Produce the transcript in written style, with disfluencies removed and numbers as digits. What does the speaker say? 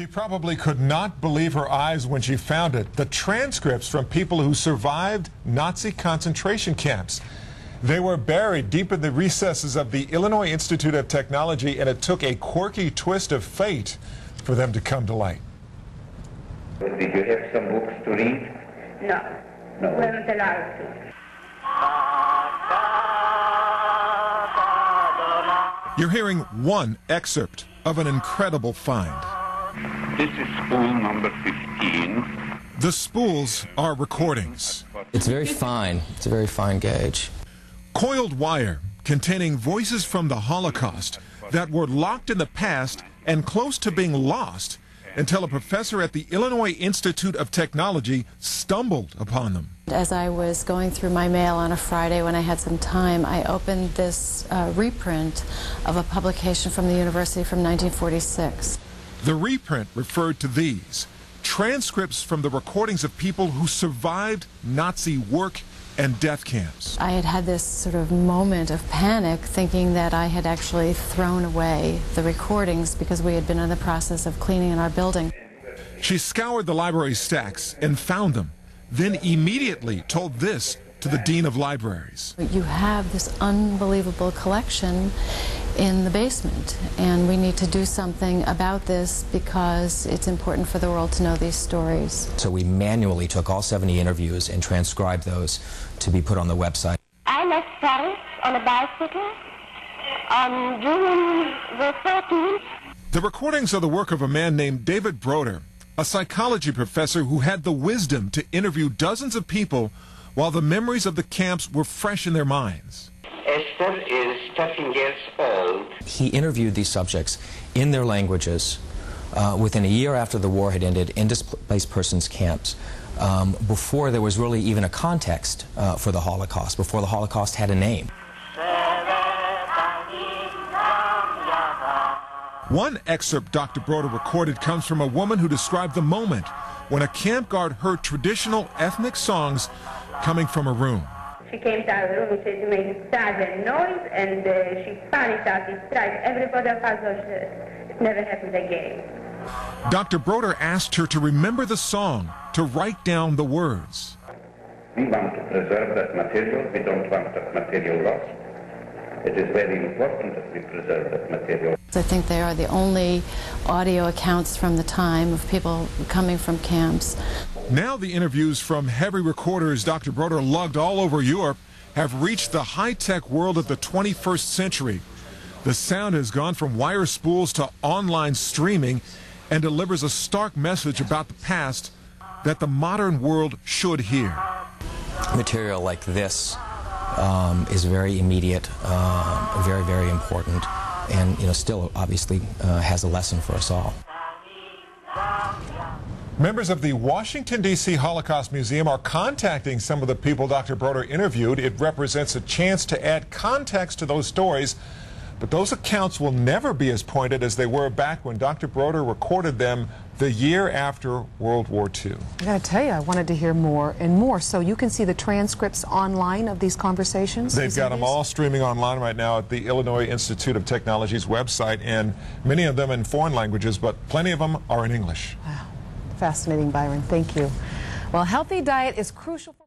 She probably could not believe her eyes when she found it. The transcripts from people who survived Nazi concentration camps. They were buried deep in the recesses of the Illinois Institute of Technology, and it took a quirky twist of fate for them to come to light. Did you have some books to read? No. No. We weren't allowed to. You're hearing one excerpt of an incredible find. This is spool number 15. The spools are recordings. It's very fine. It's a very fine gauge. Coiled wire containing voices from the Holocaust that were locked in the past and close to being lost until a professor at the Illinois Institute of Technology stumbled upon them. As I was going through my mail on a Friday when I had some time, I opened this reprint of a publication from the university from 1946. The reprint referred to these transcripts from the recordings of people who survived Nazi work and death camps. I had had this sort of moment of panic, thinking that I had actually thrown away the recordings because we had been in the process of cleaning in our building. She scoured the library stacks and found them, then immediately told this to the Dean of Libraries. You have this unbelievable collection in the basement, and we need to do something about this because it's important for the world to know these stories. So we manually took all 70 interviews and transcribed those to be put on the website. I left Paris on a bicycle on June the 13th. The recordings are the work of a man named David Boder, a psychology professor who had the wisdom to interview dozens of people while the memories of the camps were fresh in their minds. Esther is 13 years old. He interviewed these subjects in their languages within a year after the war had ended in displaced persons camps, before there was really even a context for the Holocaust, before the Holocaust had a name. One excerpt Dr. Boder recorded comes from a woman who described the moment when a camp guard heard traditional ethnic songs coming from a room. She came to our room and said, "You make sudden noise," and she panicked out. It strikes everybody of us. It never happened again. Dr. Boder asked her to remember the song, to write down the words. We want to preserve that material. We don't want that material lost. It is very important that we preserve that material. I think they are the only audio accounts from the time of people coming from camps. Now the interviews from heavy recorders Dr. Boder lugged all over Europe have reached the high-tech world of the 21st century. The sound has gone from wire spools to online streaming and delivers a stark message about the past that the modern world should hear. Material like this is very immediate, very, very important, and still obviously has a lesson for us all. Members of the Washington, D.C. Holocaust Museum are contacting some of the people Dr. Boder interviewed. It represents a chance to add context to those stories, but those accounts will never be as pointed as they were back when Dr. Boder recorded them the year after World War II. I got to tell you, I wanted to hear more and more. So you can see the transcripts online of these conversations? They've got them all streaming online right now at the Illinois Institute of Technology's website, and many of them in foreign languages, but plenty of them are in English. Wow. Fascinating, Byron. Thank you. Well, healthy diet is crucial for